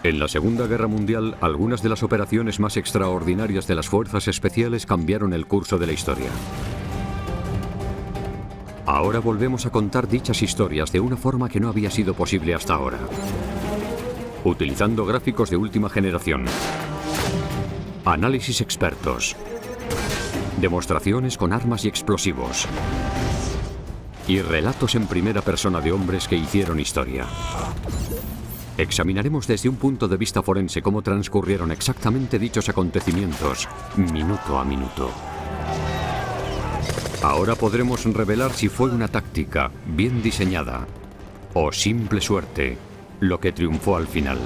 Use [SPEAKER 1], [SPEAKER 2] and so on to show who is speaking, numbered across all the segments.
[SPEAKER 1] En la Segunda Guerra Mundial, algunas de las operaciones más extraordinarias de las fuerzas especiales cambiaron el curso de la historia. Ahora volvemos a contar dichas historias de una forma que no había sido posible hasta ahora, utilizando gráficos de última generación, análisis expertos, demostraciones con armas y explosivos, y relatos en primera persona de hombres que hicieron historia. Examinaremos desde un punto de vista forense cómo transcurrieron exactamente dichos acontecimientos, minuto a minuto. Ahora podremos revelar si fue una táctica bien diseñada o simple suerte lo que triunfó al final.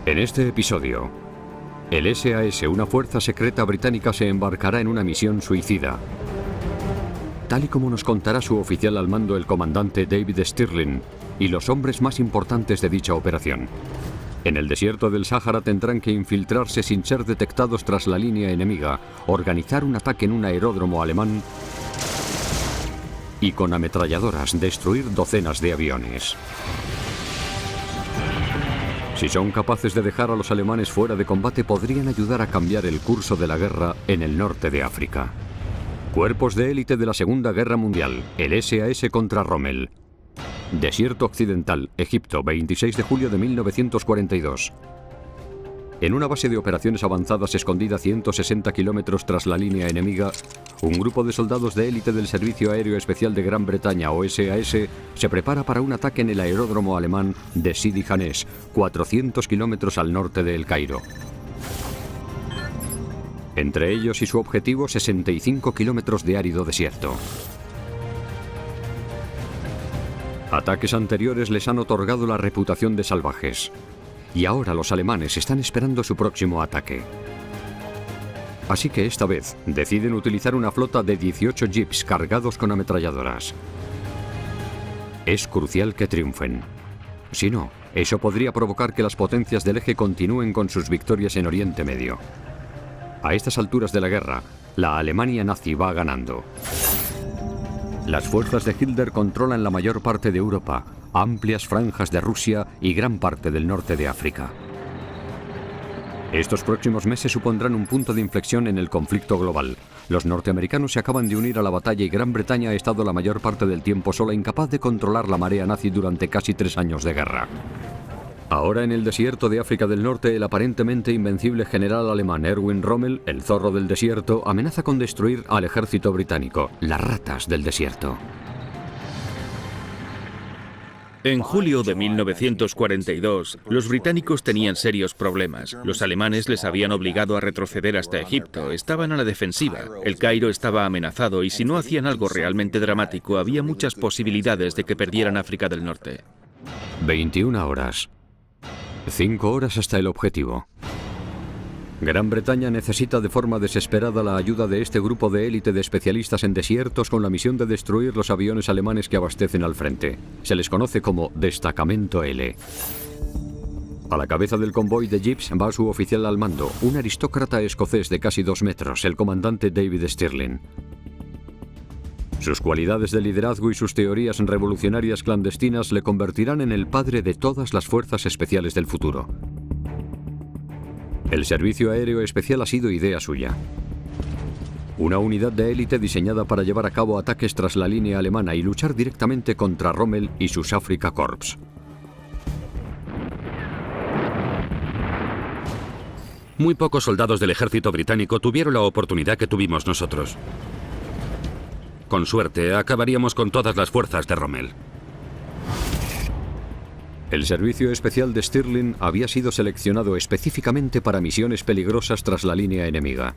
[SPEAKER 1] En este episodio, el SAS, una fuerza secreta británica, se embarcará en una misión suicida, tal y como nos contará su oficial al mando, el comandante David Stirling, y los hombres más importantes de dicha operación. En el desierto del Sáhara tendrán que infiltrarse sin ser detectados tras la línea enemiga, organizar un ataque en un aeródromo alemán y con ametralladoras destruir docenas de aviones. Si son capaces de dejar a los alemanes fuera de combate, podrían ayudar a cambiar el curso de la guerra en el norte de África. Cuerpos de élite de la Segunda Guerra Mundial, el SAS contra Rommel. Desierto Occidental, Egipto, 26 de julio de 1942. En una base de operaciones avanzadas escondida a 160 kilómetros tras la línea enemiga, un grupo de soldados de élite del Servicio Aéreo Especial de Gran Bretaña, o SAS, se prepara para un ataque en el aeródromo alemán de Sidi Hanesh, 400 kilómetros al norte de El Cairo. Entre ellos y su objetivo, 65 kilómetros de árido desierto. Ataques anteriores les han otorgado la reputación de salvajes, y ahora los alemanes están esperando su próximo ataque. Así que esta vez deciden utilizar una flota de 18 jeeps cargados con ametralladoras. Es crucial que triunfen. Si no, eso podría provocar que las potencias del eje continúen con sus victorias en Oriente Medio. A estas alturas de la guerra, la Alemania nazi va ganando. Las fuerzas de Hitler controlan la mayor parte de Europa, amplias franjas de Rusia y gran parte del norte de África. Estos próximos meses supondrán un punto de inflexión en el conflicto global. Los norteamericanos se acaban de unir a la batalla y Gran Bretaña ha estado la mayor parte del tiempo sola, incapaz de controlar la marea nazi durante casi 3 años de guerra. Ahora en el desierto de África del Norte, el aparentemente invencible general alemán Erwin Rommel, el zorro del desierto, amenaza con destruir al ejército británico, las ratas del desierto.
[SPEAKER 2] En julio de 1942, los británicos tenían serios problemas. Los alemanes les habían obligado a retroceder hasta Egipto, estaban a la defensiva. El Cairo estaba amenazado y si no hacían algo realmente dramático, había muchas posibilidades de que perdieran África del Norte.
[SPEAKER 1] 21 horas. 5 horas hasta el objetivo. Gran Bretaña necesita de forma desesperada la ayuda de este grupo de élite de especialistas en desiertos con la misión de destruir los aviones alemanes que abastecen al frente. Se les conoce como Destacamento L. A la cabeza del convoy de jeeps va su oficial al mando, un aristócrata escocés de casi 2 metros, el comandante David Stirling. Sus cualidades de liderazgo y sus teorías revolucionarias clandestinas le convertirán en el padre de todas las fuerzas especiales del futuro. El Servicio Aéreo Especial ha sido idea suya. Una unidad de élite diseñada para llevar a cabo ataques tras la línea alemana y luchar directamente contra Rommel y sus Afrika Korps.
[SPEAKER 3] Muy pocos soldados del ejército británico tuvieron la oportunidad que tuvimos nosotros. Con suerte, acabaríamos con todas las fuerzas de Rommel.
[SPEAKER 1] El servicio especial de Stirling había sido seleccionado específicamente para misiones peligrosas tras la línea enemiga.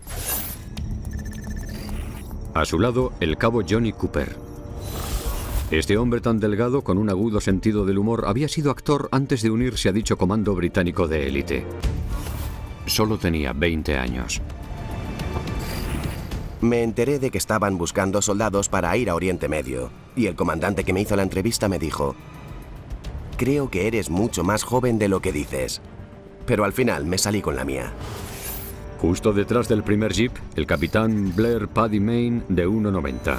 [SPEAKER 1] A su lado, el cabo Johnny Cooper. Este hombre tan delgado, con un agudo sentido del humor, había sido actor antes de unirse a dicho comando británico de élite. Solo tenía 20 años.
[SPEAKER 4] Me enteré de que estaban buscando soldados para ir a Oriente Medio, y el comandante que me hizo la entrevista me dijo: creo que eres mucho más joven de lo que dices. Pero al final me salí con la mía.
[SPEAKER 1] Justo detrás del primer jeep, el capitán Blair Paddy Mayne, de 1,90.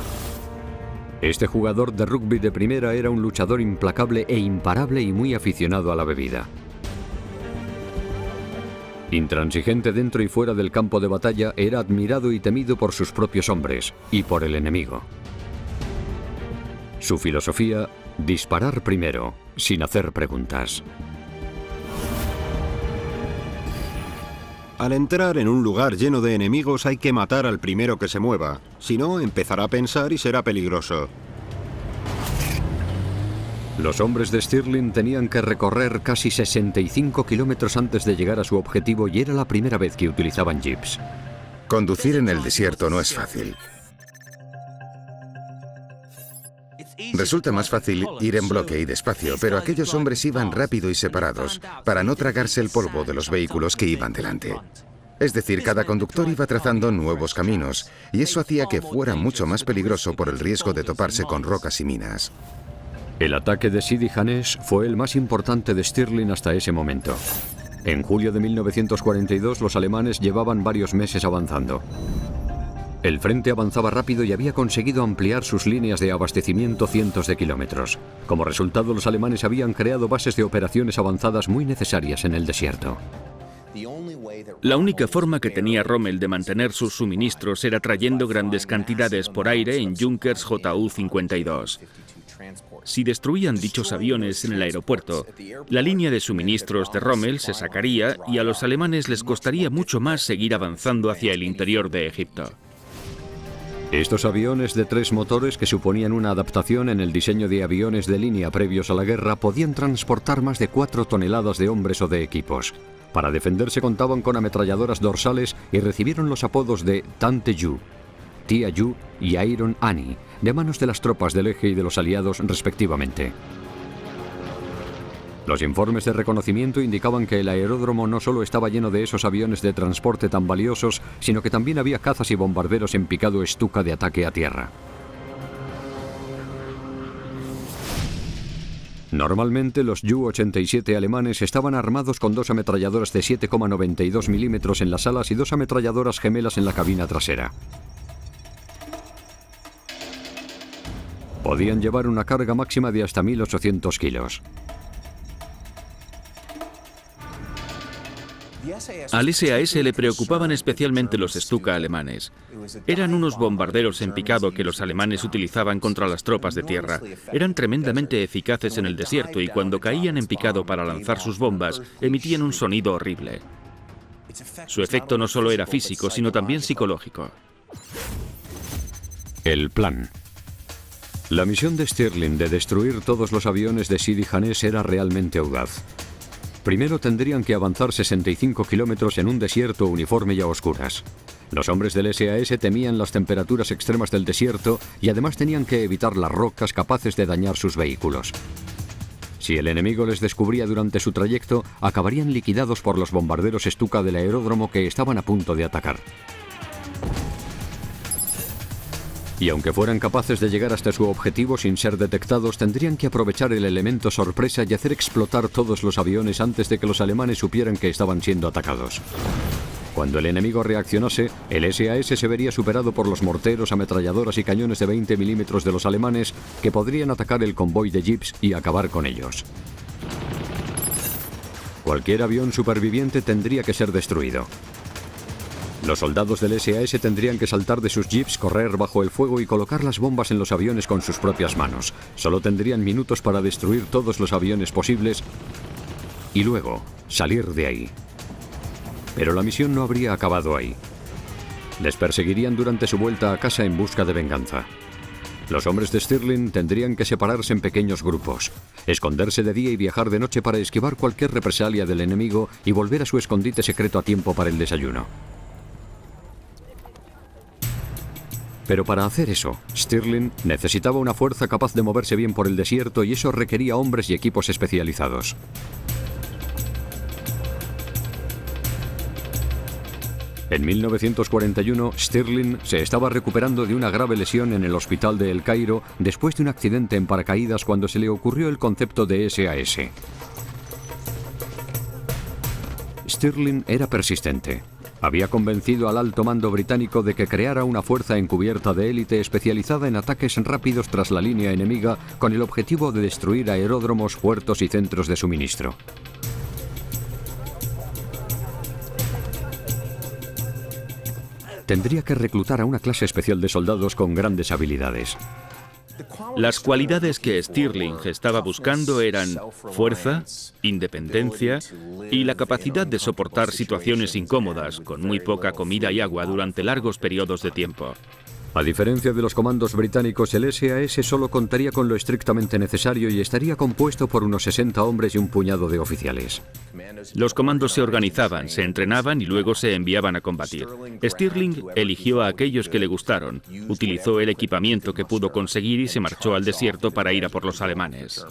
[SPEAKER 1] Este jugador de rugby de primera era un luchador implacable e imparable y muy aficionado a la bebida. Intransigente dentro y fuera del campo de batalla, era admirado y temido por sus propios hombres y por el enemigo. Su filosofía: disparar primero, sin hacer preguntas.
[SPEAKER 5] Al entrar en un lugar lleno de enemigos hay que matar al primero que se mueva, si no empezará a pensar y será peligroso.
[SPEAKER 1] Los hombres de Stirling tenían que recorrer casi 65 kilómetros antes de llegar a su objetivo y era la primera vez que utilizaban jeeps.
[SPEAKER 6] Conducir en el desierto no es fácil. Resulta más fácil ir en bloque y despacio, pero aquellos hombres iban rápido y separados para no tragarse el polvo de los vehículos que iban delante. Es decir, cada conductor iba trazando nuevos caminos, y eso hacía que fuera mucho más peligroso por el riesgo de toparse con rocas y minas.
[SPEAKER 1] El ataque de Sidi Hanesh fue el más importante de Stirling hasta ese momento. En julio de 1942 los alemanes llevaban varios meses avanzando. El frente avanzaba rápido y había conseguido ampliar sus líneas de abastecimiento cientos de kilómetros. Como resultado, los alemanes habían creado bases de operaciones avanzadas muy necesarias en el desierto.
[SPEAKER 2] La única forma que tenía Rommel de mantener sus suministros era trayendo grandes cantidades por aire en Junkers Ju-52. Si destruían dichos aviones en el aeropuerto, la línea de suministros de Rommel se sacaría y a los alemanes les costaría mucho más seguir avanzando hacia el interior de Egipto.
[SPEAKER 1] Estos aviones de 3 motores, que suponían una adaptación en el diseño de aviones de línea previos a la guerra, podían transportar más de 4 toneladas de hombres o de equipos. Para defenderse contaban con ametralladoras dorsales y recibieron los apodos de Tante Yu, Tia Yu y Iron Annie, de manos de las tropas del eje y de los aliados respectivamente. Los informes de reconocimiento indicaban que el aeródromo no solo estaba lleno de esos aviones de transporte tan valiosos, sino que también había cazas y bombarderos en picado Stuka de ataque a tierra. Normalmente los Ju-87 alemanes estaban armados con 2 ametralladoras de 7,92 milímetros en las alas y 2 ametralladoras gemelas en la cabina trasera. Podían llevar una carga máxima de hasta 1.800 kilos.
[SPEAKER 2] Al SAS le preocupaban especialmente los Stuka alemanes. Eran unos bombarderos en picado que los alemanes utilizaban contra las tropas de tierra. Eran tremendamente eficaces en el desierto y cuando caían en picado para lanzar sus bombas, emitían un sonido horrible. Su efecto no solo era físico, sino también psicológico.
[SPEAKER 1] El plan. La misión de Stirling de destruir todos los aviones de Sidi Hanesh era realmente audaz. Primero tendrían que avanzar 65 kilómetros en un desierto uniforme y a oscuras. Los hombres del SAS temían las temperaturas extremas del desierto y además tenían que evitar las rocas capaces de dañar sus vehículos. Si el enemigo les descubría durante su trayecto, acabarían liquidados por los bombarderos Stuka del aeródromo que estaban a punto de atacar. Y aunque fueran capaces de llegar hasta su objetivo sin ser detectados, tendrían que aprovechar el elemento sorpresa y hacer explotar todos los aviones antes de que los alemanes supieran que estaban siendo atacados. Cuando el enemigo reaccionase, el SAS se vería superado por los morteros, ametralladoras y cañones de 20 milímetros de los alemanes, que podrían atacar el convoy de jeeps y acabar con ellos. Cualquier avión superviviente tendría que ser destruido. Los soldados del SAS tendrían que saltar de sus jeeps, correr bajo el fuego y colocar las bombas en los aviones con sus propias manos. Solo tendrían minutos para destruir todos los aviones posibles y luego salir de ahí. Pero la misión no habría acabado ahí. Les perseguirían durante su vuelta a casa en busca de venganza. Los hombres de Stirling tendrían que separarse en pequeños grupos, esconderse de día y viajar de noche para esquivar cualquier represalia del enemigo y volver a su escondite secreto a tiempo para el desayuno. Pero para hacer eso, Stirling necesitaba una fuerza capaz de moverse bien por el desierto y eso requería hombres y equipos especializados. En 1941, Stirling se estaba recuperando de una grave lesión en el hospital de El Cairo después de un accidente en paracaídas cuando se le ocurrió el concepto de SAS. Stirling era persistente. Había convencido al alto mando británico de que creara una fuerza encubierta de élite especializada en ataques rápidos tras la línea enemiga con el objetivo de destruir aeródromos, puertos y centros de suministro. Tendría que reclutar a una clase especial de soldados con grandes habilidades.
[SPEAKER 2] Las cualidades que Stirling estaba buscando eran fuerza, independencia y la capacidad de soportar situaciones incómodas con muy poca comida y agua durante largos periodos de tiempo.
[SPEAKER 1] A diferencia de los comandos británicos, el SAS solo contaría con lo estrictamente necesario y estaría compuesto por unos 60 hombres y un puñado de oficiales.
[SPEAKER 2] Los comandos se organizaban, se entrenaban y luego se enviaban a combatir. Stirling eligió a aquellos que le gustaron, utilizó el equipamiento que pudo conseguir y se marchó al desierto para ir a por los alemanes.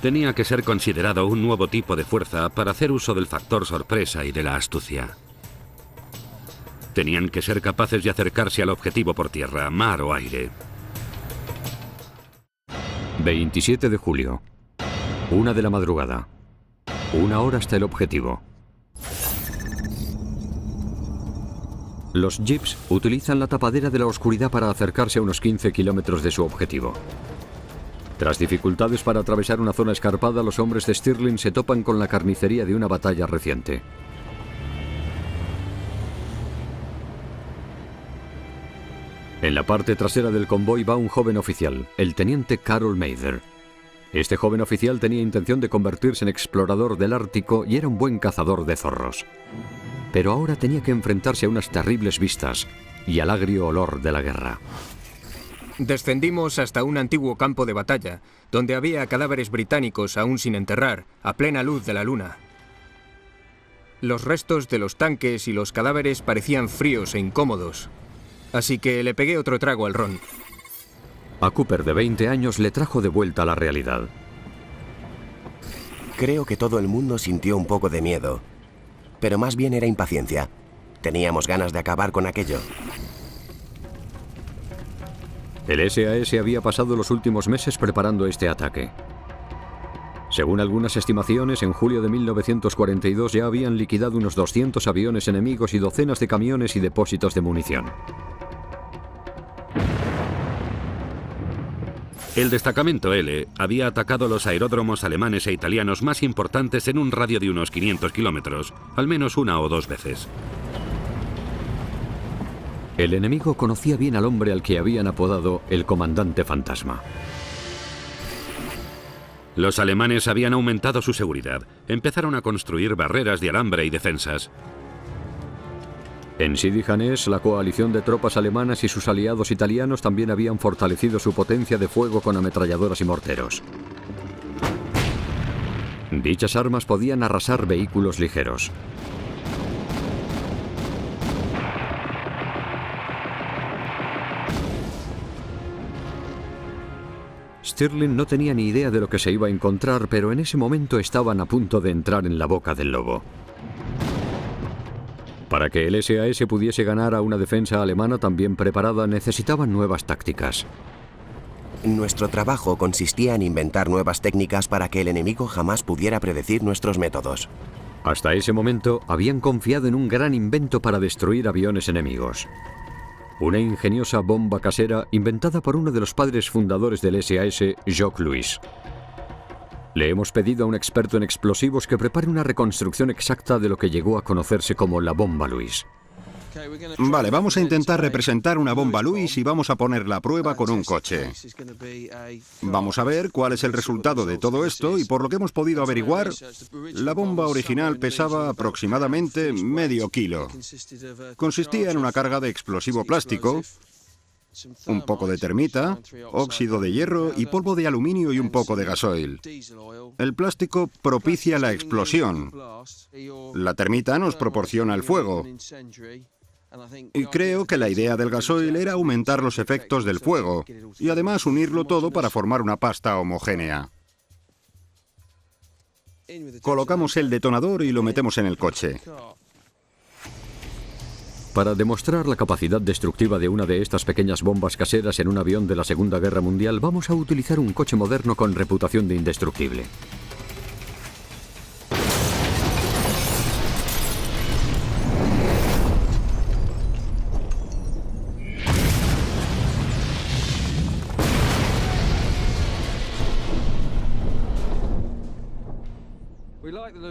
[SPEAKER 3] Tenía que ser considerado un nuevo tipo de fuerza para hacer uso del factor sorpresa y de la astucia. Tenían que ser capaces de acercarse al objetivo por tierra, mar o aire.
[SPEAKER 1] 27 de julio. 1 de la madrugada. 1 hora hasta el objetivo. Los jeeps utilizan la tapadera de la oscuridad para acercarse a unos 15 kilómetros de su objetivo. Tras dificultades para atravesar una zona escarpada, los hombres de Stirling se topan con la carnicería de una batalla reciente. En la parte trasera del convoy va un joven oficial, el teniente Carol Mather. Este joven oficial tenía intención de convertirse en explorador del Ártico y era un buen cazador de zorros. Pero ahora tenía que enfrentarse a unas terribles vistas y al agrio olor de la guerra.
[SPEAKER 7] Descendimos hasta un antiguo campo de batalla, donde había cadáveres británicos aún sin enterrar, a plena luz de la luna. Los restos de los tanques y los cadáveres parecían fríos e incómodos. Así que le pegué otro trago al ron.
[SPEAKER 1] A Cooper, de 20 años, le trajo de vuelta a la realidad.
[SPEAKER 4] Creo que todo el mundo sintió un poco de miedo, pero más bien era impaciencia. Teníamos ganas de acabar con aquello.
[SPEAKER 1] El SAS había pasado los últimos meses preparando este ataque. Según algunas estimaciones, en julio de 1942 ya habían liquidado unos 200 aviones enemigos y docenas de camiones y depósitos de munición.
[SPEAKER 3] El destacamento L había atacado los aeródromos alemanes e italianos más importantes en un radio de unos 500 kilómetros, al menos 1 o 2 veces.
[SPEAKER 1] El enemigo conocía bien al hombre al que habían apodado el Comandante Fantasma.
[SPEAKER 3] Los alemanes habían aumentado su seguridad. Empezaron a construir barreras de alambre y defensas.
[SPEAKER 1] En Sidi-Hanés, la coalición de tropas alemanas y sus aliados italianos también habían fortalecido su potencia de fuego con ametralladoras y morteros. Dichas armas podían arrasar vehículos ligeros. Stirling no tenía ni idea de lo que se iba a encontrar, pero en ese momento estaban a punto de entrar en la boca del lobo. Para que el SAS pudiese ganar a una defensa alemana tan bien preparada, necesitaban nuevas tácticas.
[SPEAKER 4] Nuestro trabajo consistía en inventar nuevas técnicas para que el enemigo jamás pudiera predecir nuestros métodos.
[SPEAKER 1] Hasta ese momento, habían confiado en un gran invento para destruir aviones enemigos. Una ingeniosa bomba casera inventada por uno de los padres fundadores del SAS, Jacques Louis. Le hemos pedido a un experto en explosivos que prepare una reconstrucción exacta de lo que llegó a conocerse como la bomba Louis.
[SPEAKER 5] Vale, vamos a intentar representar una bomba Louis y vamos a ponerla a prueba con un coche. Vamos a ver cuál es el resultado de todo esto y por lo que hemos podido averiguar, la bomba original pesaba aproximadamente medio kilo. Consistía en una carga de explosivo plástico, un poco de termita, óxido de hierro y polvo de aluminio y un poco de gasoil. El plástico propicia la explosión. La termita nos proporciona el fuego. Y creo que la idea del gasoil era aumentar los efectos del fuego y además unirlo todo para formar una pasta homogénea. Colocamos el detonador y lo metemos en el coche.
[SPEAKER 1] Para demostrar la capacidad destructiva de una de estas pequeñas bombas caseras en un avión de la Segunda Guerra Mundial, vamos a utilizar un coche moderno con reputación de indestructible.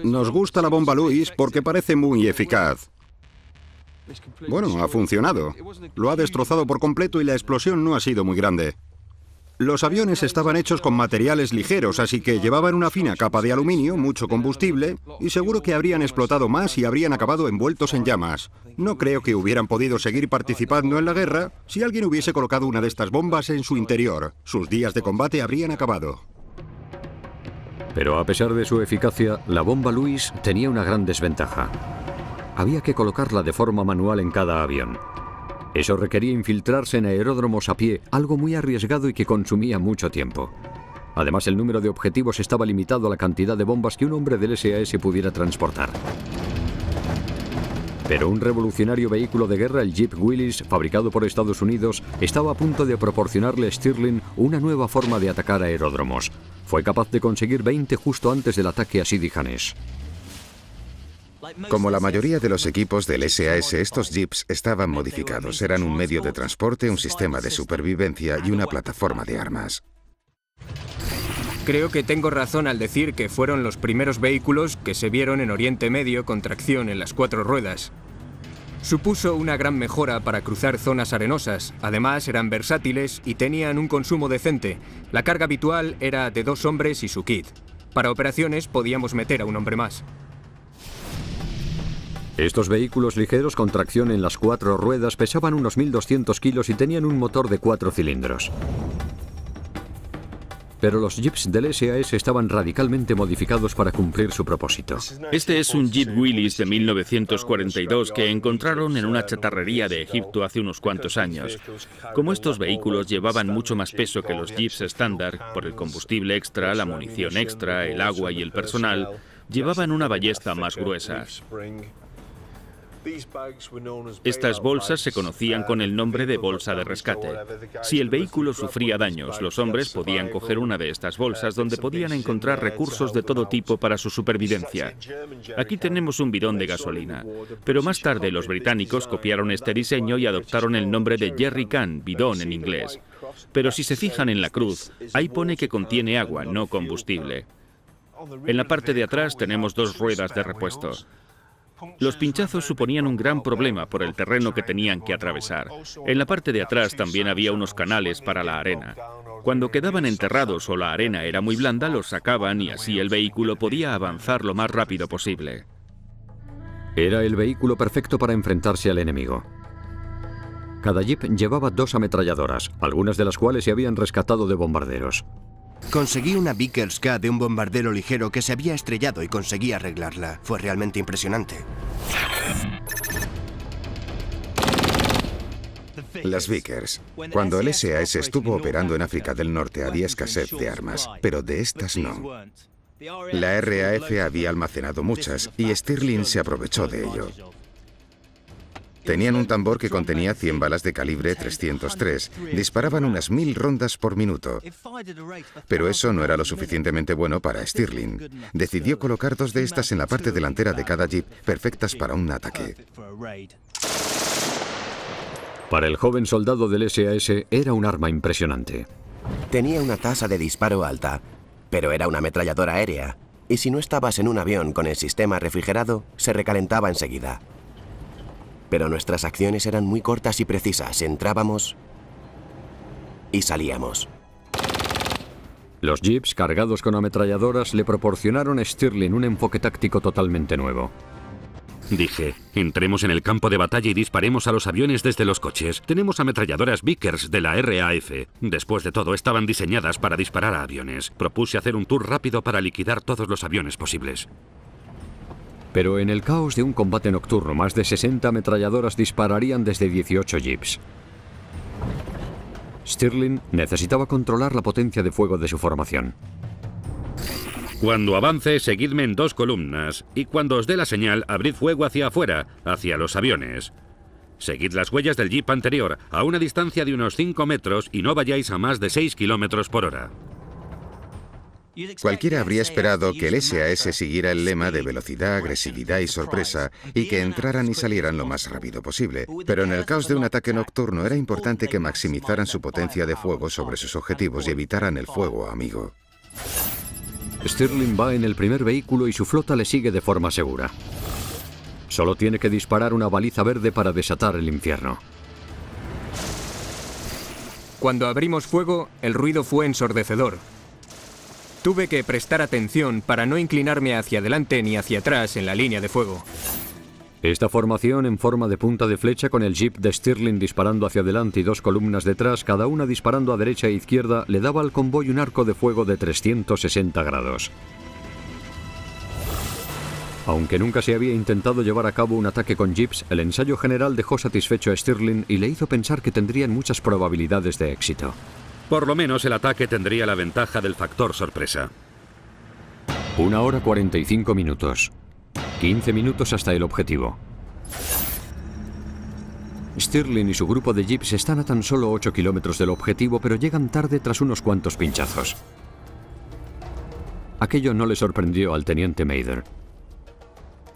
[SPEAKER 5] Nos gusta la bomba Lewis porque parece muy eficaz. Bueno, ha funcionado. Lo ha destrozado por completo y la explosión no ha sido muy grande. Los aviones estaban hechos con materiales ligeros, así que llevaban una fina capa de aluminio, mucho combustible, y seguro que habrían explotado más y habrían acabado envueltos en llamas. No creo que hubieran podido seguir participando en la guerra si alguien hubiese colocado una de estas bombas en su interior. Sus días de combate habrían acabado.
[SPEAKER 1] Pero a pesar de su eficacia, la bomba Lewis tenía una gran desventaja. Había que colocarla de forma manual en cada avión. Eso requería infiltrarse en aeródromos a pie, algo muy arriesgado y que consumía mucho tiempo. Además, el número de objetivos estaba limitado a la cantidad de bombas que un hombre del SAS pudiera transportar. Pero un revolucionario vehículo de guerra, el Jeep Willys, fabricado por Estados Unidos, estaba a punto de proporcionarle a Stirling una nueva forma de atacar aeródromos. Fue capaz de conseguir 20 justo antes del ataque a Sidi Hanesh.
[SPEAKER 6] Como la mayoría de los equipos del SAS, estos jeeps estaban modificados. Eran un medio de transporte, un sistema de supervivencia y una plataforma de armas.
[SPEAKER 7] Creo que tengo razón al decir que fueron los primeros vehículos que se vieron en Oriente Medio con tracción en las 4 ruedas. Supuso una gran mejora para cruzar zonas arenosas. Además, eran versátiles y tenían un consumo decente. La carga habitual era de 2 hombres y su kit. Para operaciones podíamos meter a un hombre más.
[SPEAKER 1] Estos vehículos ligeros con tracción en las 4 ruedas pesaban unos 1.200 kilos y tenían un motor de 4 cilindros. Pero los jeeps del SAS estaban radicalmente modificados para cumplir su propósito.
[SPEAKER 2] Este es un Jeep Willys de 1942 que encontraron en una chatarrería de Egipto hace unos cuantos años. Como estos vehículos llevaban mucho más peso que los jeeps estándar, por el combustible extra, la munición extra, el agua y el personal, llevaban una ballesta más gruesa. Estas bolsas se conocían con el nombre de bolsa de rescate. Si el vehículo sufría daños, los hombres podían coger una de estas bolsas donde podían encontrar recursos de todo tipo para su supervivencia. Aquí tenemos un bidón de gasolina, pero más tarde los británicos copiaron este diseño y adoptaron el nombre de jerrycan, bidón en inglés. Pero si se fijan en la cruz, ahí pone que contiene agua, no combustible. En la parte de atrás tenemos 2 ruedas de repuesto. Los pinchazos suponían un gran problema por el terreno que tenían que atravesar. En la parte de atrás también había unos canales para la arena. Cuando quedaban enterrados o la arena era muy blanda, los sacaban y así el vehículo podía avanzar lo más rápido posible.
[SPEAKER 1] Era el vehículo perfecto para enfrentarse al enemigo. Cada jeep llevaba 2 ametralladoras, algunas de las cuales se habían rescatado de bombarderos.
[SPEAKER 8] Conseguí una Vickers K de un bombardero ligero que se había estrellado y conseguí arreglarla. Fue realmente impresionante.
[SPEAKER 6] Las Vickers. Cuando el SAS estuvo operando en África del Norte había escasez de armas, pero de estas no. La RAF había almacenado muchas y Stirling se aprovechó de ello. Tenían un tambor que contenía 100 balas de calibre 303. Disparaban unas 1000 rondas por minuto. Pero eso no era lo suficientemente bueno para Stirling. Decidió colocar 2 de estas en la parte delantera de cada jeep, perfectas para un ataque.
[SPEAKER 1] Para el joven soldado del SAS era un arma impresionante.
[SPEAKER 4] Tenía una tasa de disparo alta, pero era una ametralladora aérea. Y si no estabas en un avión con el sistema refrigerado, se recalentaba enseguida. Pero nuestras acciones eran muy cortas y precisas. Entrábamos y salíamos.
[SPEAKER 1] Los jeeps cargados con ametralladoras le proporcionaron a Stirling un enfoque táctico totalmente nuevo.
[SPEAKER 3] Dije, entremos en el campo de batalla y disparemos a los aviones desde los coches. Tenemos ametralladoras Vickers de la RAF. Después de todo, estaban diseñadas para disparar a aviones. Propuse hacer un tour rápido para liquidar todos los aviones posibles.
[SPEAKER 1] Pero en el caos de un combate nocturno, más de 60 ametralladoras dispararían desde 18 jeeps. Stirling necesitaba controlar la potencia de fuego de su formación.
[SPEAKER 3] Cuando avance, seguidme en 2 columnas, y cuando os dé la señal, abrid fuego hacia afuera, hacia los aviones. Seguid las huellas del jeep anterior, a una distancia de unos 5 metros, y no vayáis a más de 6 kilómetros por hora.
[SPEAKER 6] Cualquiera habría esperado que el SAS siguiera el lema de velocidad, agresividad y sorpresa, y que entraran y salieran lo más rápido posible. Pero en el caos de un ataque nocturno era importante que maximizaran su potencia de fuego sobre sus objetivos y evitaran el fuego amigo.
[SPEAKER 1] Stirling va en el primer vehículo y su flota le sigue de forma segura. Solo tiene que disparar una baliza verde para desatar el infierno.
[SPEAKER 7] Cuando abrimos fuego, el ruido fue ensordecedor. Tuve que prestar atención para no inclinarme hacia adelante ni hacia atrás en la línea de fuego.
[SPEAKER 1] Esta formación en forma de punta de flecha con el jeep de Stirling disparando hacia adelante y 2 columnas detrás, cada una disparando a derecha e izquierda, le daba al convoy un arco de fuego de 360 grados. Aunque nunca se había intentado llevar a cabo un ataque con jeeps, el ensayo general dejó satisfecho a Stirling y le hizo pensar que tendrían muchas probabilidades de éxito.
[SPEAKER 3] Por lo menos el ataque tendría la ventaja del factor sorpresa.
[SPEAKER 1] 1 hora 45 minutos. 15 minutos hasta el objetivo. Stirling y su grupo de jeeps están a tan solo 8 kilómetros del objetivo, pero llegan tarde tras unos cuantos pinchazos. Aquello no le sorprendió al teniente Mather.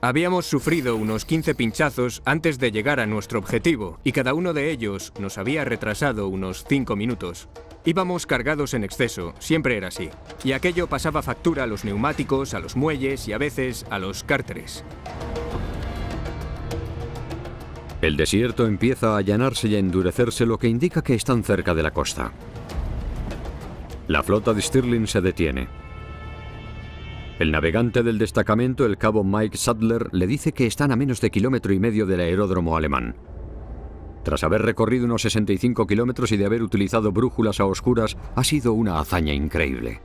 [SPEAKER 7] Habíamos sufrido unos 15 pinchazos antes de llegar a nuestro objetivo, y cada uno de ellos nos había retrasado unos 5 minutos. Íbamos cargados en exceso, siempre era así. Y aquello pasaba factura a los neumáticos, a los muelles y a veces a los cárteres.
[SPEAKER 1] El desierto empieza a allanarse y a endurecerse, lo que indica que están cerca de la costa. La flota de Stirling se detiene. El navegante del destacamento, el cabo Mike Sadler, le dice que están a menos de 1,5 kilómetros del aeródromo alemán. Tras haber recorrido unos 65 kilómetros y de haber utilizado brújulas a oscuras, ha sido una hazaña increíble.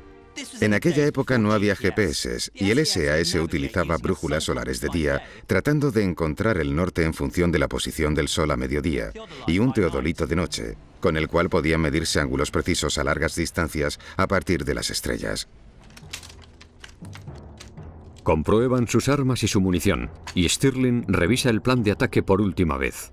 [SPEAKER 6] En aquella época no había GPS y el SAS utilizaba brújulas solares de día, tratando de encontrar el norte en función de la posición del sol a mediodía, y un teodolito de noche, con el cual podían medirse ángulos precisos a largas distancias a partir de las estrellas.
[SPEAKER 1] Comprueban sus armas y su munición, y Stirling revisa el plan de ataque por última vez.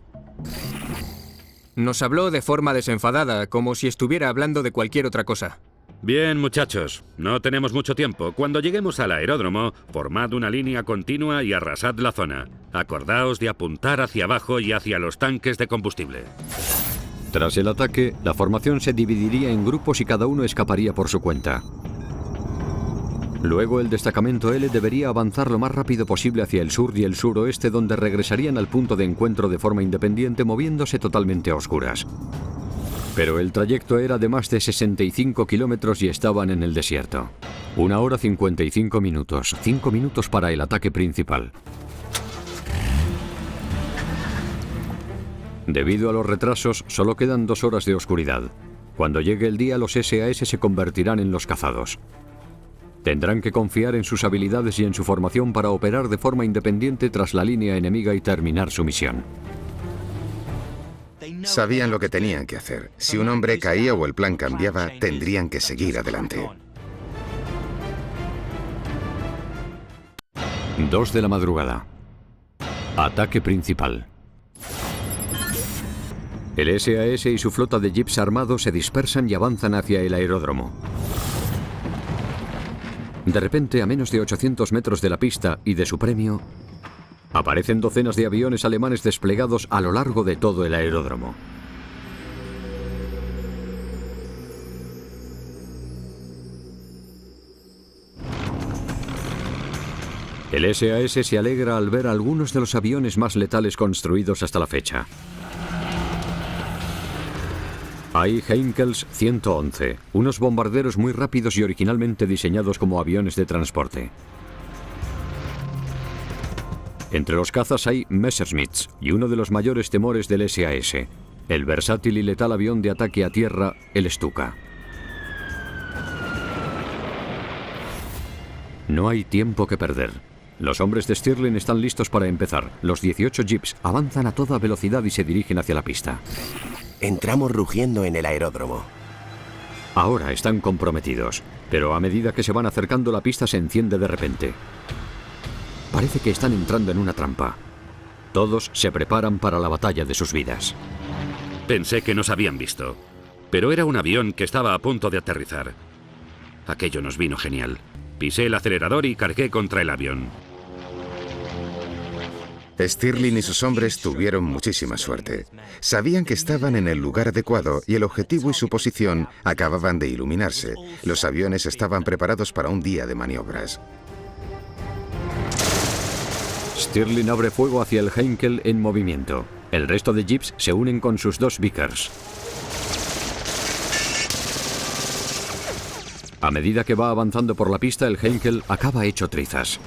[SPEAKER 7] Nos habló de forma desenfadada, como si estuviera hablando de cualquier otra cosa.
[SPEAKER 3] Bien, muchachos, no tenemos mucho tiempo. Cuando lleguemos al aeródromo, formad una línea continua y arrasad la zona. Acordaos de apuntar hacia abajo y hacia los tanques de combustible.
[SPEAKER 1] Tras el ataque, la formación se dividiría en grupos y cada uno escaparía por su cuenta. Luego el destacamento L debería avanzar lo más rápido posible hacia el sur y el suroeste, donde regresarían al punto de encuentro de forma independiente, moviéndose totalmente a oscuras. Pero el trayecto era de más de 65 kilómetros y estaban en el desierto. 1 hora 55 minutos, 5 minutos para el ataque principal. Debido a los retrasos, solo quedan 2 horas de oscuridad. Cuando llegue el día, los SAS se convertirán en los cazados. Tendrán que confiar en sus habilidades y en su formación para operar de forma independiente tras la línea enemiga y terminar su misión.
[SPEAKER 6] Sabían lo que tenían que hacer. Si un hombre caía o el plan cambiaba, tendrían que seguir adelante.
[SPEAKER 1] 2 de la madrugada. Ataque principal. El SAS y su flota de jeeps armados se dispersan y avanzan hacia el aeródromo. De repente, a menos de 800 metros de la pista y de su premio, aparecen docenas de aviones alemanes desplegados a lo largo de todo el aeródromo. El SAS se alegra al ver algunos de los aviones más letales construidos hasta la fecha. Hay Heinkel's 111, unos bombarderos muy rápidos y originalmente diseñados como aviones de transporte. Entre los cazas hay Messerschmitts y uno de los mayores temores del SAS, el versátil y letal avión de ataque a tierra, el Stuka. No hay tiempo que perder. Los hombres de Stirling están listos para empezar. Los 18 jeeps avanzan a toda velocidad y se dirigen hacia la pista.
[SPEAKER 4] Entramos rugiendo en el aeródromo.
[SPEAKER 1] Ahora están comprometidos, pero a medida que se van acercando la pista se enciende de repente. Parece que están entrando en una trampa. Todos se preparan para la batalla de sus vidas.
[SPEAKER 3] Pensé que nos habían visto, pero era un avión que estaba a punto de aterrizar. Aquello nos vino genial. Pisé el acelerador y cargué contra el avión.
[SPEAKER 6] Stirling y sus hombres tuvieron muchísima suerte. Sabían que estaban en el lugar adecuado y el objetivo y su posición acababan de iluminarse. Los aviones estaban preparados para un día de maniobras.
[SPEAKER 1] Stirling abre fuego hacia el Heinkel en movimiento. El resto de jeeps se unen con sus dos Vickers. A medida que va avanzando por la pista, el Heinkel acaba hecho trizas.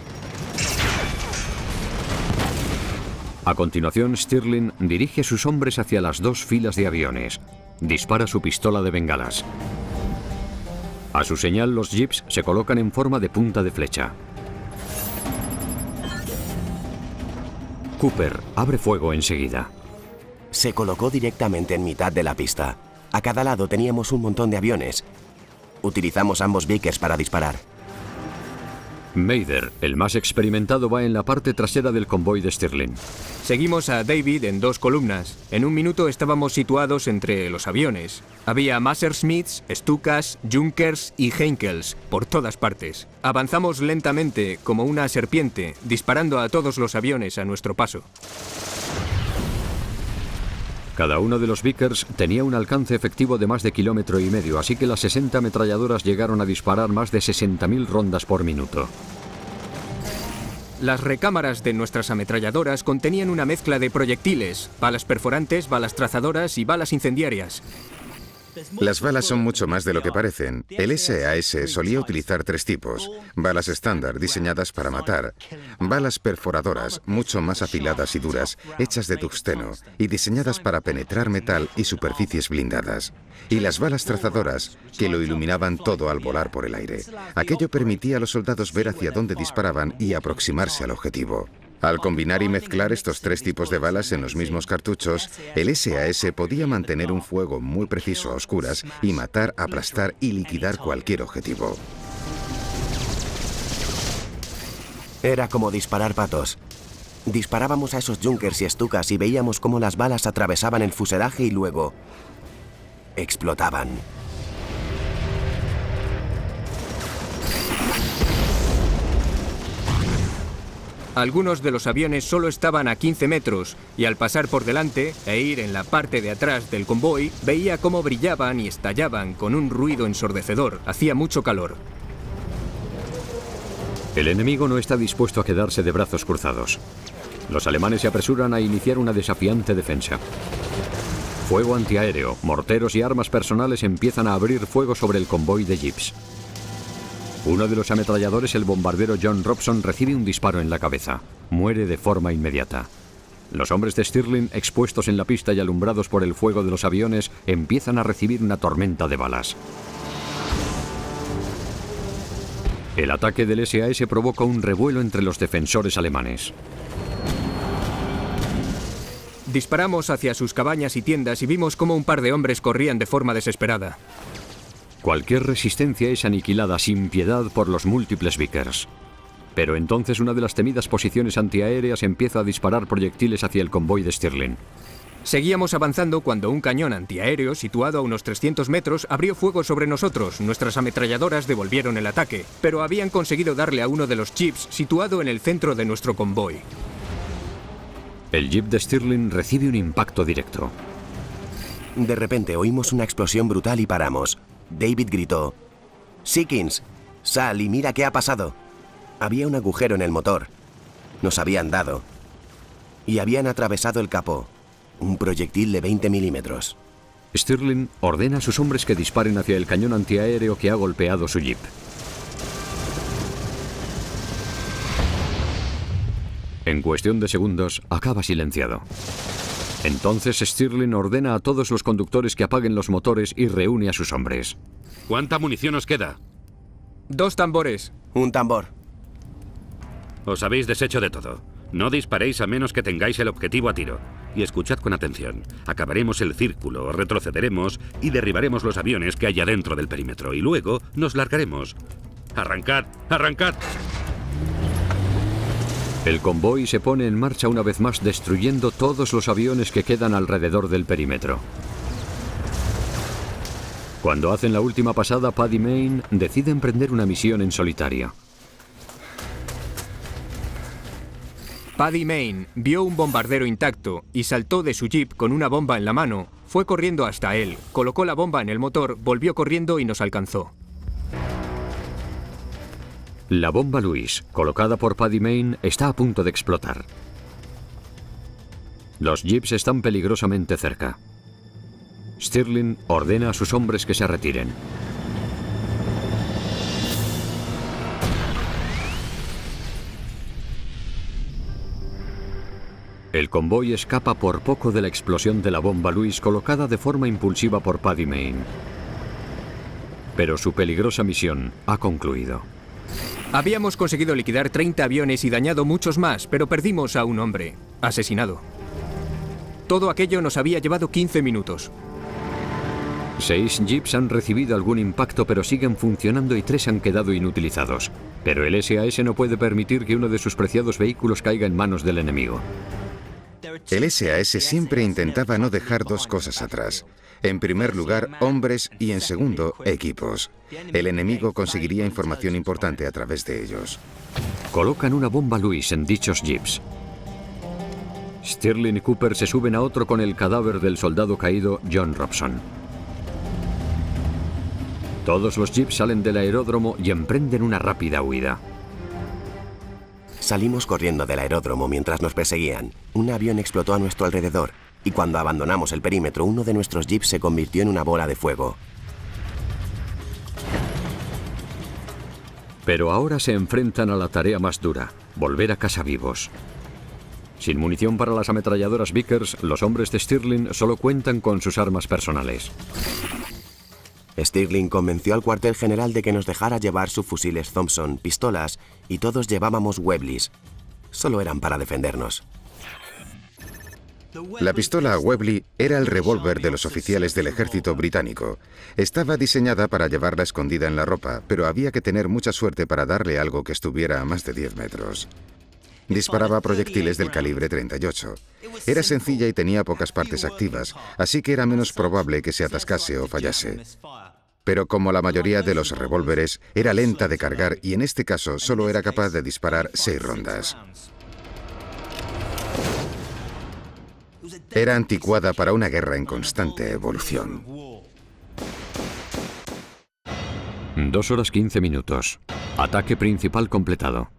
[SPEAKER 1] A continuación, Stirling dirige sus hombres hacia las dos filas de aviones. Dispara su pistola de bengalas. A su señal, los jeeps se colocan en forma de punta de flecha. Cooper abre fuego enseguida.
[SPEAKER 4] Se colocó directamente en mitad de la pista. A cada lado teníamos un montón de aviones. Utilizamos ambos Vickers para disparar.
[SPEAKER 1] Mather, el más experimentado, va en la parte trasera del convoy de Stirling.
[SPEAKER 7] Seguimos a David en dos columnas. En un minuto estábamos situados entre los aviones. Había Messerschmitts, Stukas, Junkers y Heinkels por todas partes. Avanzamos lentamente, como una serpiente, disparando a todos los aviones a nuestro paso.
[SPEAKER 1] Cada uno de los Vickers tenía un alcance efectivo de más de 1,5 kilómetros, así que las 60 ametralladoras llegaron a disparar más de 60.000 rondas por minuto.
[SPEAKER 7] Las recámaras de nuestras ametralladoras contenían una mezcla de proyectiles, balas perforantes, balas trazadoras y balas incendiarias.
[SPEAKER 6] Las balas son mucho más de lo que parecen. El SAS solía utilizar 3 tipos. Balas estándar, diseñadas para matar. Balas perforadoras, mucho más afiladas y duras, hechas de tungsteno y diseñadas para penetrar metal y superficies blindadas. Y las balas trazadoras, que lo iluminaban todo al volar por el aire. Aquello permitía a los soldados ver hacia dónde disparaban y aproximarse al objetivo. Al combinar y mezclar estos 3 tipos de balas en los mismos cartuchos, el SAS podía mantener un fuego muy preciso a oscuras y matar, aplastar y liquidar cualquier objetivo.
[SPEAKER 4] Era como disparar patos. Disparábamos a esos Junkers y Stukas y veíamos cómo las balas atravesaban el fuselaje y luego explotaban.
[SPEAKER 7] Algunos de los aviones solo estaban a 15 metros y al pasar por delante e ir en la parte de atrás del convoy, veía cómo brillaban y estallaban con un ruido ensordecedor. Hacía mucho calor.
[SPEAKER 1] El enemigo no está dispuesto a quedarse de brazos cruzados. Los alemanes se apresuran a iniciar una desafiante defensa. Fuego antiaéreo, morteros y armas personales empiezan a abrir fuego sobre el convoy de jeeps. Uno de los ametralladores, el bombardero John Robson, recibe un disparo en la cabeza. Muere de forma inmediata. Los hombres de Stirling, expuestos en la pista y alumbrados por el fuego de los aviones, empiezan a recibir una tormenta de balas. El ataque del SAS provoca un revuelo entre los defensores alemanes.
[SPEAKER 7] Disparamos hacia sus cabañas y tiendas y vimos cómo un par de hombres corrían de forma desesperada.
[SPEAKER 1] Cualquier resistencia es aniquilada sin piedad por los múltiples Vickers. Pero entonces una de las temidas posiciones antiaéreas empieza a disparar proyectiles hacia el convoy de Stirling.
[SPEAKER 7] Seguíamos avanzando cuando un cañón antiaéreo situado a unos 300 metros abrió fuego sobre nosotros. Nuestras ametralladoras devolvieron el ataque, pero habían conseguido darle a uno de los jeeps situado en el centro de nuestro convoy.
[SPEAKER 1] El jeep de Stirling recibe un impacto directo.
[SPEAKER 4] De repente oímos una explosión brutal y paramos. David gritó: «Seekins, sal y mira qué ha pasado». Había un agujero en el motor. Nos habían dado. Y habían atravesado el capó. Un proyectil de 20 milímetros.
[SPEAKER 1] Stirling ordena a sus hombres que disparen hacia el cañón antiaéreo que ha golpeado su jeep. En cuestión de segundos, acaba silenciado. Entonces Stirling ordena a todos los conductores que apaguen los motores y reúne a sus hombres.
[SPEAKER 3] ¿Cuánta munición os queda?
[SPEAKER 7] 2 tambores.
[SPEAKER 4] Un tambor.
[SPEAKER 3] Os habéis deshecho de todo. No disparéis a menos que tengáis el objetivo a tiro. Y escuchad con atención. Acabaremos el círculo, retrocederemos y derribaremos los aviones que haya dentro del perímetro. Y luego nos largaremos. ¡Arrancad! ¡Arrancad!
[SPEAKER 1] El convoy se pone en marcha una vez más, destruyendo todos los aviones que quedan alrededor del perímetro. Cuando hacen la última pasada, Paddy Mayne decide emprender una misión en solitario.
[SPEAKER 7] Paddy Mayne vio un bombardero intacto y saltó de su jeep con una bomba en la mano. Fue corriendo hasta él, colocó la bomba en el motor, volvió corriendo y nos alcanzó.
[SPEAKER 1] La bomba Lewis, colocada por Paddy Mayne, está a punto de explotar. Los jeeps están peligrosamente cerca. Stirling ordena a sus hombres que se retiren. El convoy escapa por poco de la explosión de la bomba Lewis colocada de forma impulsiva por Paddy Mayne. Pero su peligrosa misión ha concluido.
[SPEAKER 7] Habíamos conseguido liquidar 30 aviones y dañado muchos más, pero perdimos a un hombre, asesinado. Todo aquello nos había llevado 15 minutos.
[SPEAKER 1] 6 jeeps han recibido algún impacto, pero siguen funcionando y 3 han quedado inutilizados. Pero el SAS no puede permitir que uno de sus preciados vehículos caiga en manos del enemigo.
[SPEAKER 6] El SAS siempre intentaba no dejar dos cosas atrás. En primer lugar, hombres y en segundo, equipos. El enemigo conseguiría información importante a través de ellos.
[SPEAKER 1] Colocan una bomba Lewis en dichos jeeps. Stirling y Cooper se suben a otro con el cadáver del soldado caído John Robson. Todos los jeeps salen del aeródromo y emprenden una rápida huida.
[SPEAKER 4] Salimos corriendo del aeródromo mientras nos perseguían. Un avión explotó a nuestro alrededor y cuando abandonamos el perímetro, uno de nuestros jeeps se convirtió en una bola de fuego.
[SPEAKER 1] Pero ahora se enfrentan a la tarea más dura, volver a casa vivos. Sin munición para las ametralladoras Vickers, los hombres de Stirling solo cuentan con sus armas personales.
[SPEAKER 4] Stirling convenció al cuartel general de que nos dejara llevar sus fusiles Thompson, pistolas y todos llevábamos Webleys. Solo eran para defendernos.
[SPEAKER 6] La pistola Webley era el revólver de los oficiales del ejército británico. Estaba diseñada para llevarla escondida en la ropa, pero había que tener mucha suerte para darle algo que estuviera a más de 10 metros. Disparaba proyectiles del calibre 38. Era sencilla y tenía pocas partes activas, así que era menos probable que se atascase o fallase. Pero como la mayoría de los revólveres, era lenta de cargar y en este caso solo era capaz de disparar 6 rondas. Era anticuada para una guerra en constante evolución.
[SPEAKER 1] 2 horas 15 minutos. Ataque principal completado.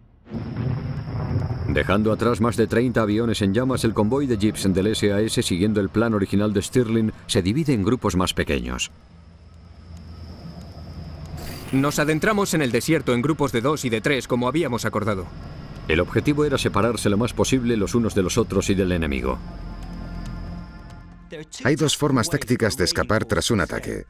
[SPEAKER 1] Dejando atrás más de 30 aviones en llamas, el convoy de jeeps del SAS, siguiendo el plan original de Stirling, se divide en grupos más pequeños.
[SPEAKER 7] Nos adentramos en el desierto en grupos de 2 y de 3, como habíamos acordado.
[SPEAKER 1] El objetivo era separarse lo más posible los unos de los otros y del enemigo.
[SPEAKER 6] Hay 2 formas tácticas de escapar tras un ataque.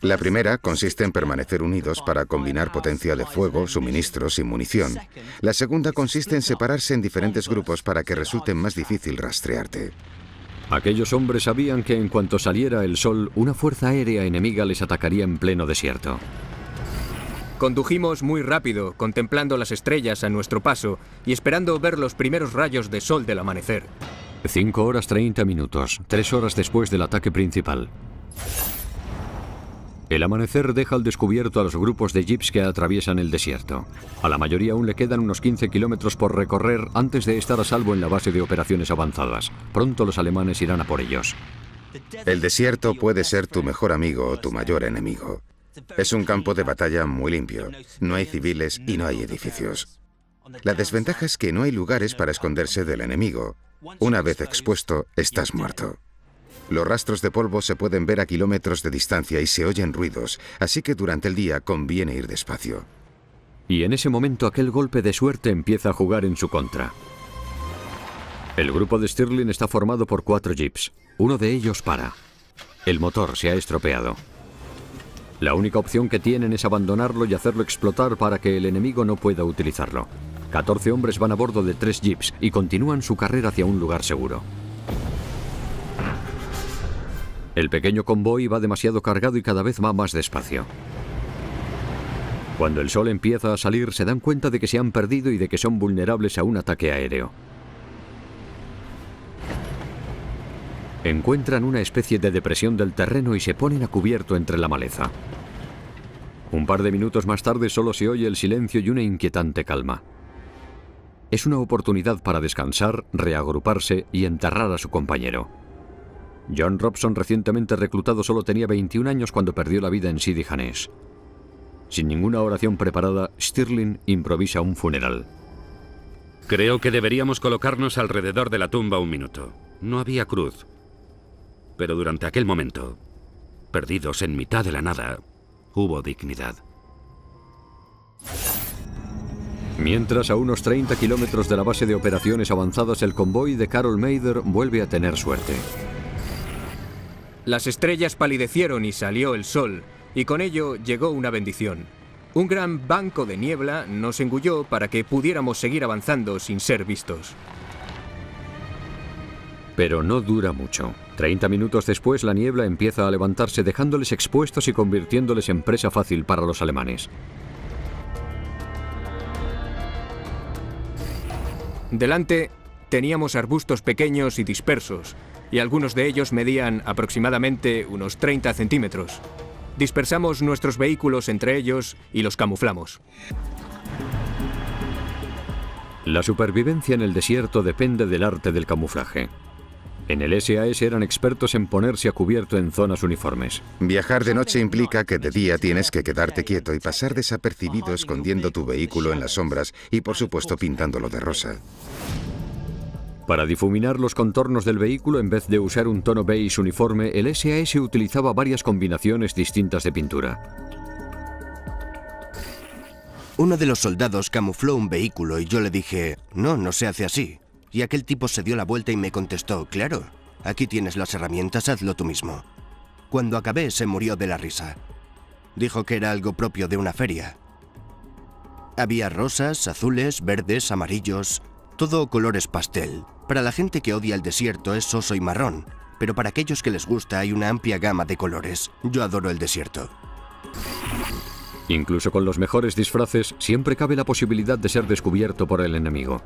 [SPEAKER 6] La primera consiste en permanecer unidos para combinar potencia de fuego, suministros y munición. La segunda consiste en separarse en diferentes grupos para que resulte más difícil rastrearte.
[SPEAKER 1] Aquellos hombres sabían que en cuanto saliera el sol, una fuerza aérea enemiga les atacaría en pleno desierto.
[SPEAKER 7] Condujimos muy rápido, contemplando las estrellas a nuestro paso y esperando ver los primeros rayos de sol del amanecer.
[SPEAKER 1] 5 horas 30 minutos, 3 horas después del ataque principal. El amanecer deja al descubierto a los grupos de jeeps que atraviesan el desierto. A la mayoría aún le quedan unos 15 kilómetros por recorrer antes de estar a salvo en la base de operaciones avanzadas. Pronto los alemanes irán a por ellos.
[SPEAKER 6] El desierto puede ser tu mejor amigo o tu mayor enemigo. Es un campo de batalla muy limpio. No hay civiles y no hay edificios. La desventaja es que no hay lugares para esconderse del enemigo. Una vez expuesto, estás muerto. Los rastros de polvo se pueden ver a kilómetros de distancia y se oyen ruidos, así que durante el día conviene ir despacio.
[SPEAKER 1] Y en ese momento aquel golpe de suerte empieza a jugar en su contra. El grupo de Stirling está formado por 4 jeeps. Uno de ellos para. El motor se ha estropeado. La única opción que tienen es abandonarlo y hacerlo explotar para que el enemigo no pueda utilizarlo. 14 hombres van a bordo de 3 jeeps y continúan su carrera hacia un lugar seguro. El pequeño convoy va demasiado cargado y cada vez va más despacio. Cuando el sol empieza a salir, se dan cuenta de que se han perdido y de que son vulnerables a un ataque aéreo. Encuentran una especie de depresión del terreno y se ponen a cubierto entre la maleza. Un par de minutos más tarde solo se oye el silencio y una inquietante calma. Es una oportunidad para descansar, reagruparse y enterrar a su compañero. John Robson, recientemente reclutado, solo tenía 21 años cuando perdió la vida en Sidi Hanesh. Sin ninguna oración preparada, Stirling improvisa un funeral.
[SPEAKER 3] Creo que deberíamos colocarnos alrededor de la tumba un minuto. No había cruz. Pero durante aquel momento, perdidos en mitad de la nada, hubo dignidad.
[SPEAKER 1] Mientras, a unos 30 kilómetros de la base de operaciones avanzadas, el convoy de Carol Mather vuelve a tener suerte.
[SPEAKER 7] Las estrellas palidecieron y salió el sol, y con ello llegó una bendición. Un gran banco de niebla nos engulló para que pudiéramos seguir avanzando sin ser vistos.
[SPEAKER 1] Pero no dura mucho. 30 minutos después, la niebla empieza a levantarse, dejándoles expuestos y convirtiéndoles en presa fácil para los alemanes.
[SPEAKER 7] Delante teníamos arbustos pequeños y dispersos, y algunos de ellos medían aproximadamente unos 30 centímetros. Dispersamos nuestros vehículos entre ellos y los camuflamos.
[SPEAKER 1] La supervivencia en el desierto depende del arte del camuflaje. En el SAS eran expertos en ponerse a cubierto en zonas uniformes.
[SPEAKER 6] Viajar de noche implica que de día tienes que quedarte quieto y pasar desapercibido escondiendo tu vehículo en las sombras y, por supuesto, pintándolo de rosa.
[SPEAKER 1] Para difuminar los contornos del vehículo, en vez de usar un tono beige uniforme, el SAS utilizaba varias combinaciones distintas de pintura.
[SPEAKER 8] Uno de los soldados camufló un vehículo y yo le dije, no se hace así. Y aquel tipo se dio la vuelta y me contestó, claro, aquí tienes las herramientas, hazlo tú mismo. Cuando acabé se murió de la risa. Dijo que era algo propio de una feria. Había rosas, azules, verdes, amarillos, todo colores pastel. Para la gente que odia el desierto es soso y marrón, pero para aquellos que les gusta hay una amplia gama de colores. Yo adoro el desierto.
[SPEAKER 1] Incluso con los mejores disfraces, siempre cabe la posibilidad de ser descubierto por el enemigo.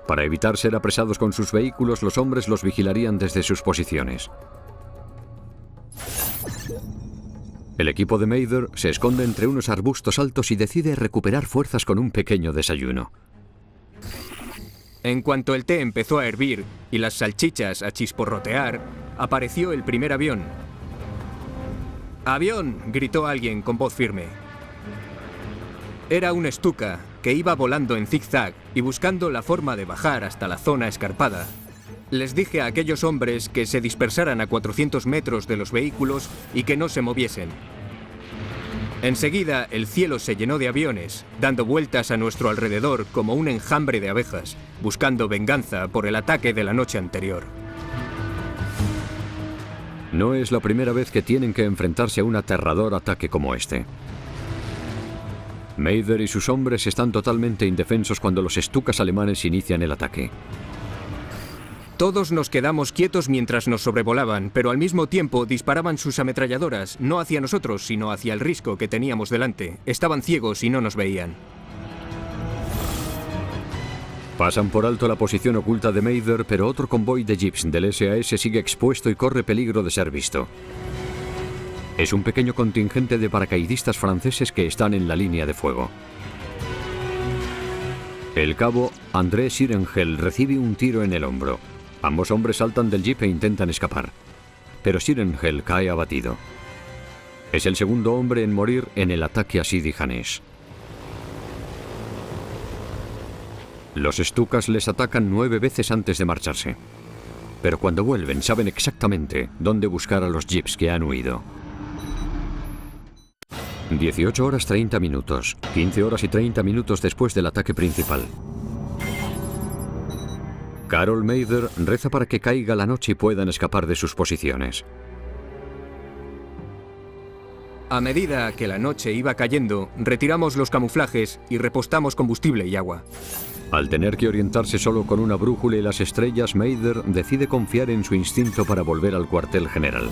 [SPEAKER 1] Para evitar ser apresados con sus vehículos, los hombres los vigilarían desde sus posiciones. El equipo de Mather se esconde entre unos arbustos altos y decide recuperar fuerzas con un pequeño desayuno.
[SPEAKER 7] En cuanto el té empezó a hervir y las salchichas a chisporrotear, apareció el primer avión. ¡Avión!, gritó alguien con voz firme. Era un Stuka que iba volando en zigzag y buscando la forma de bajar hasta la zona escarpada. Les dije a aquellos hombres que se dispersaran a 400 metros de los vehículos y que no se moviesen. Enseguida el cielo se llenó de aviones, dando vueltas a nuestro alrededor como un enjambre de abejas, buscando venganza por el ataque de la noche anterior.
[SPEAKER 1] No es la primera vez que tienen que enfrentarse a un aterrador ataque como este. Mather y sus hombres están totalmente indefensos cuando los Stukas alemanes inician el ataque.
[SPEAKER 7] Todos nos quedamos quietos mientras nos sobrevolaban, pero al mismo tiempo disparaban sus ametralladoras, no hacia nosotros, sino hacia el risco que teníamos delante. Estaban ciegos y no nos veían.
[SPEAKER 1] Pasan por alto la posición oculta de Mather, pero otro convoy de jeeps del SAS sigue expuesto y corre peligro de ser visto. Es un pequeño contingente de paracaidistas franceses que están en la línea de fuego. El cabo André Sirengel recibe un tiro en el hombro. Ambos hombres saltan del jeep e intentan escapar, pero Sirengel cae abatido. Es el segundo hombre en morir en el ataque a Sidi Hanesh. Los Stukas les atacan 9 veces antes de marcharse, pero cuando vuelven saben exactamente dónde buscar a los jeeps que han huido. 18 horas 30 minutos, 15 horas y 30 minutos después del ataque principal. Carol Mather reza para que caiga la noche y puedan escapar de sus posiciones.
[SPEAKER 7] A medida que la noche iba cayendo, retiramos los camuflajes y repostamos combustible y agua.
[SPEAKER 1] Al tener que orientarse solo con una brújula y las estrellas, Mather decide confiar en su instinto para volver al cuartel general.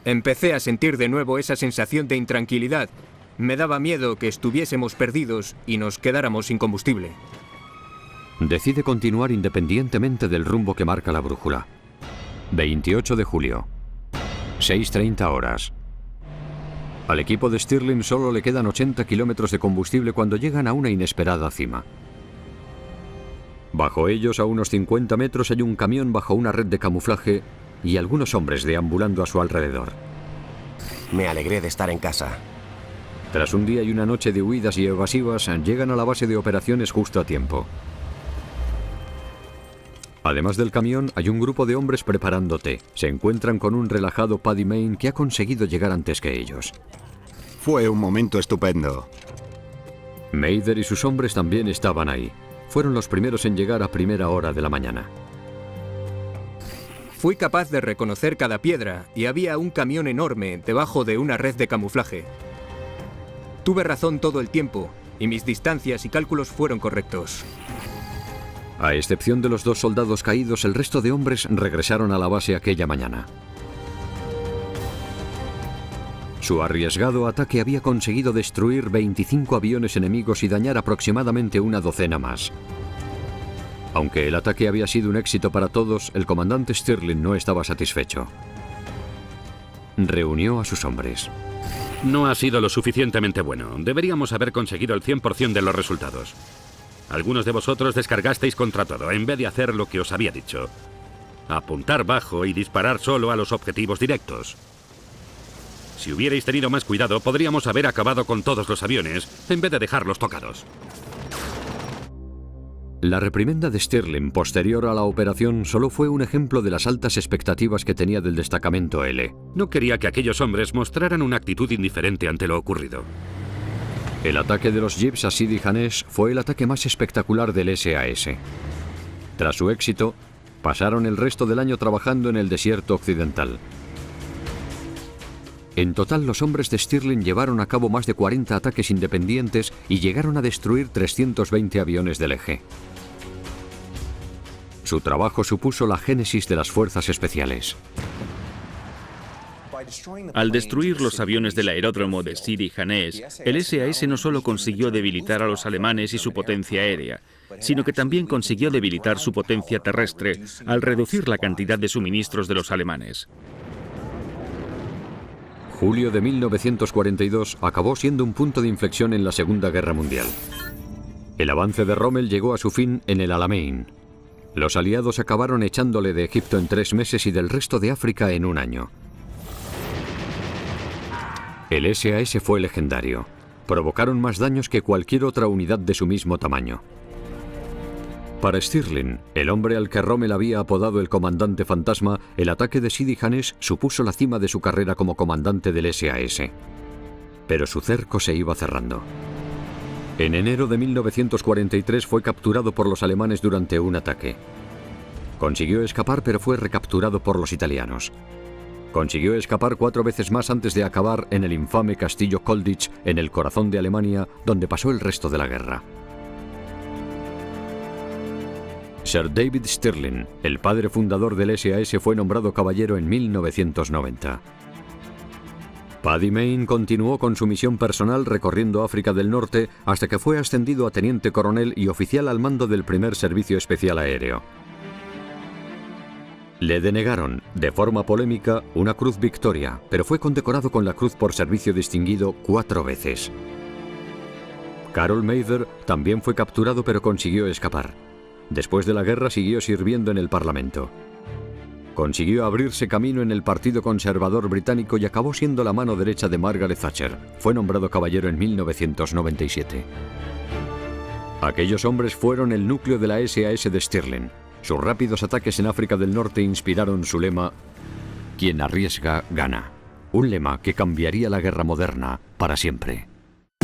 [SPEAKER 7] Empecé a sentir de nuevo esa sensación de intranquilidad. Me daba miedo que estuviésemos perdidos y nos quedáramos sin combustible.
[SPEAKER 1] Decide continuar independientemente del rumbo que marca la brújula. 28 de julio, 6:30 horas. Al equipo de Stirling solo le quedan 80 kilómetros de combustible cuando llegan a una inesperada cima. Bajo ellos, a unos 50 metros, hay un camión bajo una red de camuflaje y algunos hombres deambulando a su alrededor.
[SPEAKER 4] Me alegré de estar en casa.
[SPEAKER 1] Tras un día y una noche de huidas y evasivas, llegan a la base de operaciones justo a tiempo. Además del camión, hay un grupo de hombres preparando té. Se encuentran con un relajado Paddy Mayne que ha conseguido llegar antes que ellos.
[SPEAKER 5] Fue un momento estupendo.
[SPEAKER 1] Mather y sus hombres también estaban ahí. Fueron los primeros en llegar a primera hora de la mañana.
[SPEAKER 7] Fui capaz de reconocer cada piedra y había un camión enorme debajo de una red de camuflaje. Tuve razón todo el tiempo y mis distancias y cálculos fueron correctos.
[SPEAKER 1] A excepción de los 2 soldados caídos, el resto de hombres regresaron a la base aquella mañana. Su arriesgado ataque había conseguido destruir 25 aviones enemigos y dañar aproximadamente una docena más. Aunque el ataque había sido un éxito para todos, el comandante Stirling no estaba satisfecho. Reunió a sus hombres.
[SPEAKER 3] No ha sido lo suficientemente bueno. Deberíamos haber conseguido el 100% de los resultados. Algunos de vosotros descargasteis contra todo, en vez de hacer lo que os había dicho. Apuntar bajo y disparar solo a los objetivos directos. Si hubierais tenido más cuidado, podríamos haber acabado con todos los aviones, en vez de dejarlos tocados.
[SPEAKER 1] La reprimenda de Stirling posterior a la operación solo fue un ejemplo de las altas expectativas que tenía del destacamento L.
[SPEAKER 3] No quería que aquellos hombres mostraran una actitud indiferente ante lo ocurrido.
[SPEAKER 1] El ataque de los jeeps a Sidi Hanesh fue el ataque más espectacular del SAS. Tras su éxito, pasaron el resto del año trabajando en el desierto occidental. En total, los hombres de Stirling llevaron a cabo más de 40 ataques independientes y llegaron a destruir 320 aviones del eje. Su trabajo supuso la génesis de las fuerzas especiales.
[SPEAKER 2] Al destruir los aviones del aeródromo de Sidi Hanesh, el SAS no solo consiguió debilitar a los alemanes y su potencia aérea, sino que también consiguió debilitar su potencia terrestre al reducir la cantidad de suministros de los alemanes.
[SPEAKER 1] Julio de 1942 acabó siendo un punto de inflexión en la Segunda Guerra Mundial. El avance de Rommel llegó a su fin en el Alamein. Los aliados acabaron echándole de Egipto en 3 meses y del resto de África en un año. El SAS fue legendario. Provocaron más daños que cualquier otra unidad de su mismo tamaño. Para Stirling, el hombre al que Rommel había apodado el comandante fantasma, el ataque de Sidi Hanesh supuso la cima de su carrera como comandante del SAS. Pero su cerco se iba cerrando. En enero de 1943 fue capturado por los alemanes durante un ataque. Consiguió escapar, pero fue recapturado por los italianos. Consiguió escapar 4 veces más antes de acabar en el infame castillo Colditz, en el corazón de Alemania, donde pasó el resto de la guerra. Sir David Stirling, el padre fundador del SAS, fue nombrado caballero en 1990. Paddy Mayne continuó con su misión personal recorriendo África del Norte hasta que fue ascendido a teniente coronel y oficial al mando del primer servicio especial aéreo. Le denegaron, de forma polémica, una Cruz Victoria, pero fue condecorado con la Cruz por Servicio Distinguido 4 veces. Carol Mather también fue capturado pero consiguió escapar. Después de la guerra siguió sirviendo en el Parlamento. Consiguió abrirse camino en el Partido Conservador británico y acabó siendo la mano derecha de Margaret Thatcher. Fue nombrado caballero en 1997. Aquellos hombres fueron el núcleo de la SAS de Stirling. Sus rápidos ataques en África del Norte inspiraron su lema «Quien arriesga, gana». Un lema que cambiaría la guerra moderna para siempre.